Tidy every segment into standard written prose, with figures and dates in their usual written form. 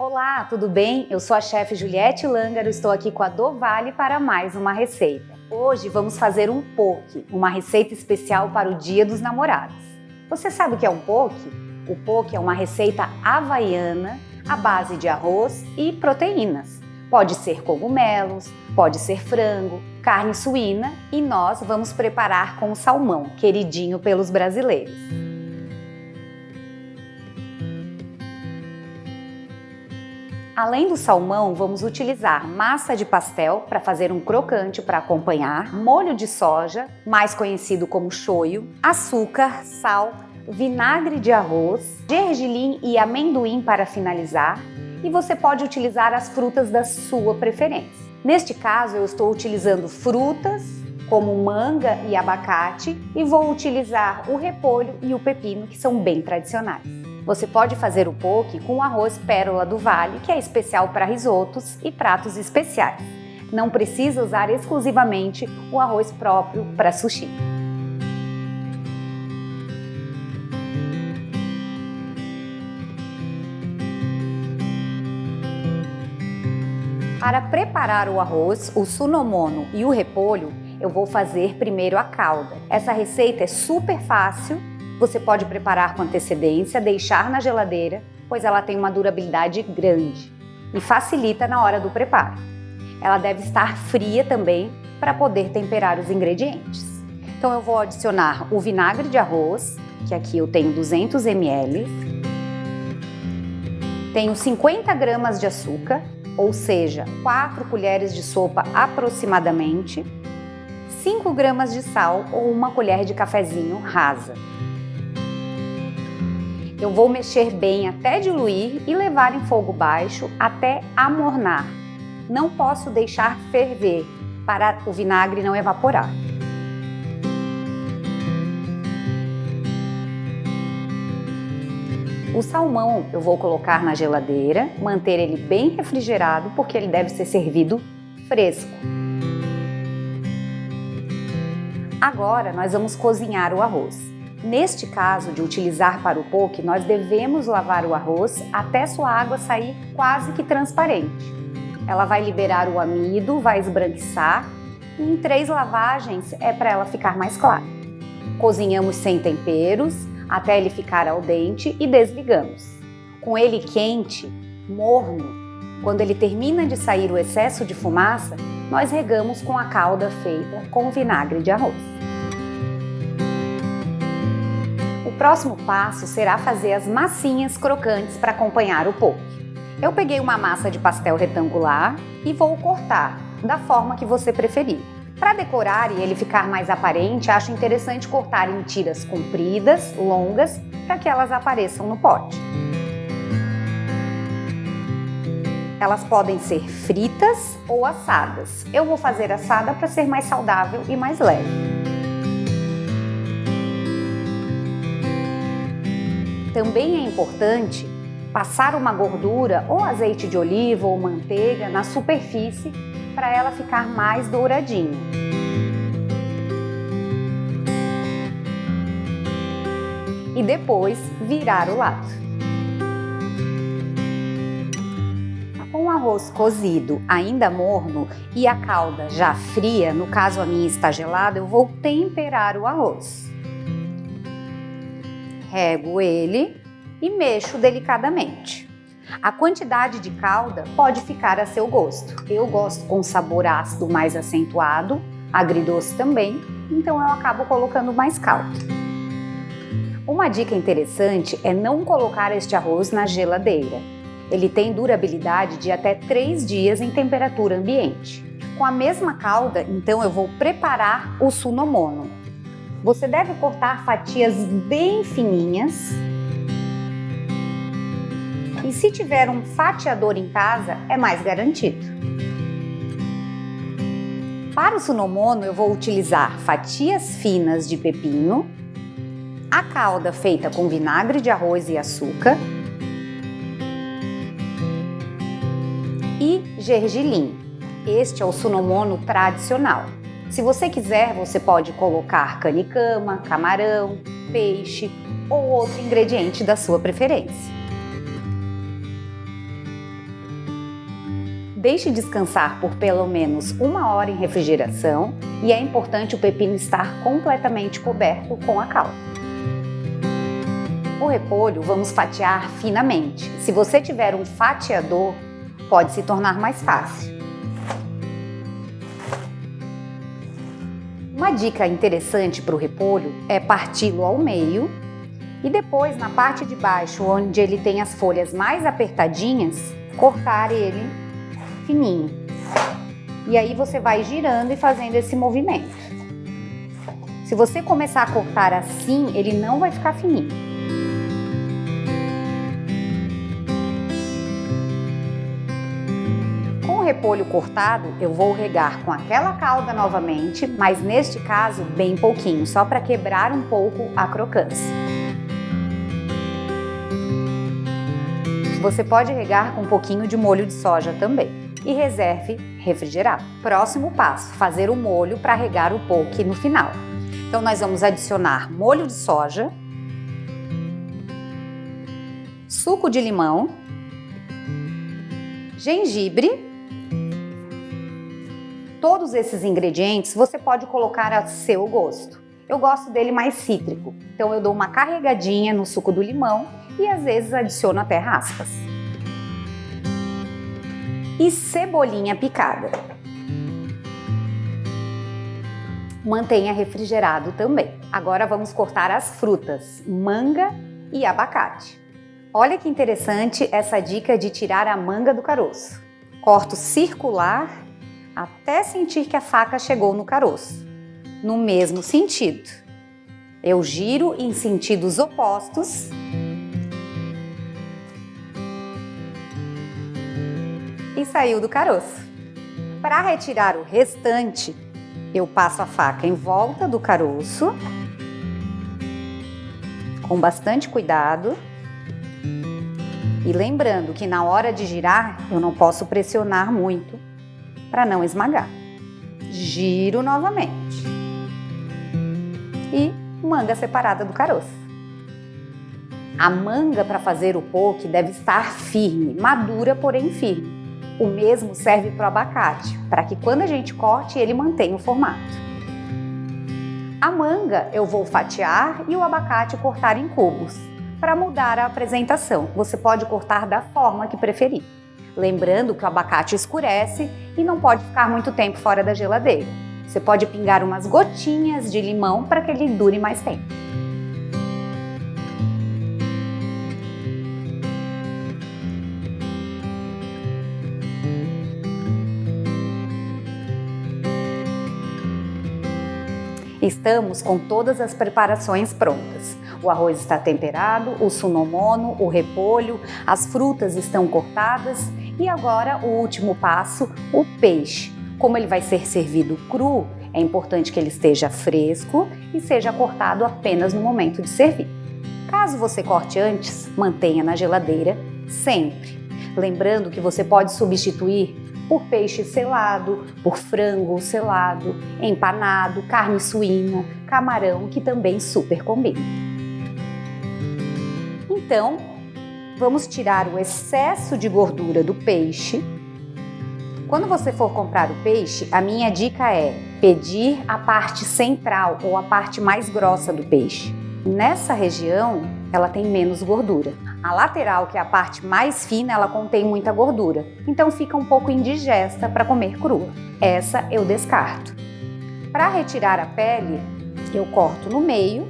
Olá, tudo bem? Eu sou a chefe Juliette Lângaro, estou aqui com a Dovale para mais uma receita. Hoje vamos fazer um poke, uma receita especial para o Dia dos Namorados. Você sabe o que é um poke? O poke é uma receita havaiana à base de arroz e proteínas. Pode ser cogumelos, pode ser frango, carne suína e nós vamos preparar com o salmão, queridinho pelos brasileiros. Além do salmão, vamos utilizar massa de pastel para fazer um crocante para acompanhar, molho de soja, mais conhecido como shoyu, açúcar, sal, vinagre de arroz, gergelim e amendoim para finalizar, e você pode utilizar as frutas da sua preferência. Neste caso, eu estou utilizando frutas como manga e abacate e vou utilizar o repolho e o pepino, que são bem tradicionais. Você pode fazer o poke com o arroz Pérola do Vale, que é especial para risotos e pratos especiais. Não precisa usar exclusivamente o arroz próprio para sushi. Para preparar o arroz, o sunomono e o repolho, eu vou fazer primeiro a calda. Essa receita é super fácil. Você pode preparar com antecedência, deixar na geladeira, pois ela tem uma durabilidade grande e facilita na hora do preparo. Ela deve estar fria também para poder temperar os ingredientes. Então eu vou adicionar o vinagre de arroz, que aqui eu tenho 200 ml. Tenho 50 gramas de açúcar, ou seja, 4 colheres de sopa aproximadamente. 5 gramas de sal ou 1 colher de cafezinho rasa. Eu vou mexer bem até diluir e levar em fogo baixo até amornar. Não posso deixar ferver para o vinagre não evaporar. O salmão eu vou colocar na geladeira, manter ele bem refrigerado porque ele deve ser servido fresco. Agora nós vamos cozinhar o arroz. Neste caso de utilizar para o poke, nós devemos lavar o arroz até sua água sair quase que transparente. Ela vai liberar o amido, vai esbranquiçar e em 3 lavagens é para ela ficar mais clara. Cozinhamos sem temperos até ele ficar al dente e desligamos. Com ele quente, morno, quando ele termina de sair o excesso de fumaça, nós regamos com a calda feita com vinagre de arroz. O próximo passo será fazer as massinhas crocantes para acompanhar o poke. Eu peguei uma massa de pastel retangular e vou cortar da forma que você preferir. Para decorar e ele ficar mais aparente, acho interessante cortar em tiras compridas, longas, para que elas apareçam no pote. Elas podem ser fritas ou assadas. Eu vou fazer assada para ser mais saudável e mais leve. Também é importante passar uma gordura ou azeite de oliva ou manteiga na superfície para ela ficar mais douradinha. E depois virar o lado. Com o arroz cozido ainda morno e a calda já fria, no caso a minha está gelada, eu vou temperar o arroz. Rego ele e mexo delicadamente. A quantidade de calda pode ficar a seu gosto. Eu gosto com sabor ácido mais acentuado, agridoce também, então eu acabo colocando mais calda. Uma dica interessante é não colocar este arroz na geladeira. Ele tem durabilidade de até 3 dias em temperatura ambiente. Com a mesma calda, então eu vou preparar o sunomono. Você deve cortar fatias bem fininhas. E se tiver um fatiador em casa, é mais garantido. Para o sunomono, eu vou utilizar fatias finas de pepino, a calda feita com vinagre de arroz e açúcar e gergelim. Este é o sunomono tradicional. Se você quiser, você pode colocar canicama, camarão, peixe ou outro ingrediente da sua preferência. Deixe descansar por pelo menos 1 hora em refrigeração e é importante o pepino estar completamente coberto com a calda. O repolho vamos fatiar finamente. Se você tiver um fatiador, pode se tornar mais fácil. Uma dica interessante para o repolho é parti-lo ao meio e depois na parte de baixo, onde ele tem as folhas mais apertadinhas, cortar ele fininho. E aí você vai girando e fazendo esse movimento. Se você começar a cortar assim, ele não vai ficar fininho. Com o repolho cortado, eu vou regar com aquela calda novamente, mas neste caso bem pouquinho, só para quebrar um pouco a crocância. Você pode regar com um pouquinho de molho de soja também e reserve refrigerado. Próximo passo, fazer o molho para regar o poke no final. Então nós vamos adicionar molho de soja, suco de limão, gengibre. Todos esses ingredientes você pode colocar a seu gosto. Eu gosto dele mais cítrico, então eu dou uma carregadinha no suco do limão e às vezes adiciono até raspas. E cebolinha picada. Mantenha refrigerado também. Agora vamos cortar as frutas, manga e abacate. Olha que interessante essa dica de tirar a manga do caroço. Corto circular até sentir que a faca chegou no caroço. No mesmo sentido. Eu giro em sentidos opostos. E saiu do caroço. Para retirar o restante, eu passo a faca em volta do caroço, com bastante cuidado. E lembrando que na hora de girar, eu não posso pressionar muito para não esmagar. Giro novamente. E manga separada do caroço. A manga para fazer o poke deve estar firme, madura, porém firme. O mesmo serve para o abacate, para que quando a gente corte, ele mantenha o formato. A manga eu vou fatiar e o abacate cortar em cubos. Para mudar a apresentação, você pode cortar da forma que preferir. Lembrando que o abacate escurece e não pode ficar muito tempo fora da geladeira. Você pode pingar umas gotinhas de limão para que ele dure mais tempo. Estamos com todas as preparações prontas. O arroz está temperado, o sunomono, o repolho, as frutas estão cortadas e agora o último passo, o peixe. Como ele vai ser servido cru, é importante que ele esteja fresco e seja cortado apenas no momento de servir. Caso você corte antes, mantenha na geladeira sempre. Lembrando que você pode substituir por peixe selado, por frango selado, empanado, carne suína, camarão, que também super combina. Então, vamos tirar o excesso de gordura do peixe. Quando você for comprar o peixe, a minha dica é pedir a parte central ou a parte mais grossa do peixe. Nessa região, ela tem menos gordura. A lateral, que é a parte mais fina, ela contém muita gordura, então fica um pouco indigesta para comer crua. Essa eu descarto. Para retirar a pele, eu corto no meio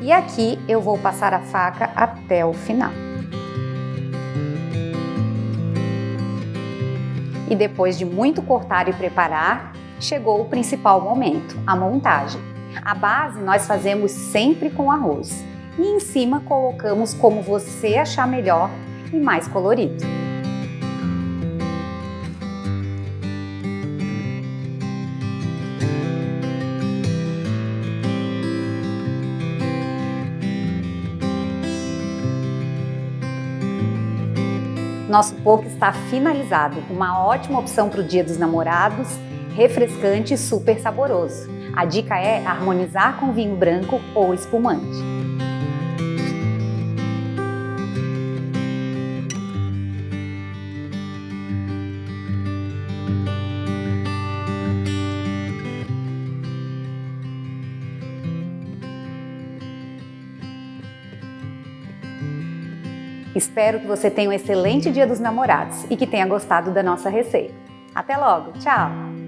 e aqui eu vou passar a faca até o final. E depois de muito cortar e preparar, chegou o principal momento, a montagem. A base nós fazemos sempre com arroz e em cima colocamos como você achar melhor e mais colorido. Nosso poke está finalizado, uma ótima opção para o Dia dos Namorados, refrescante e super saboroso. A dica é harmonizar com vinho branco ou espumante. Espero que você tenha um excelente Dia dos Namorados e que tenha gostado da nossa receita. Até logo, tchau!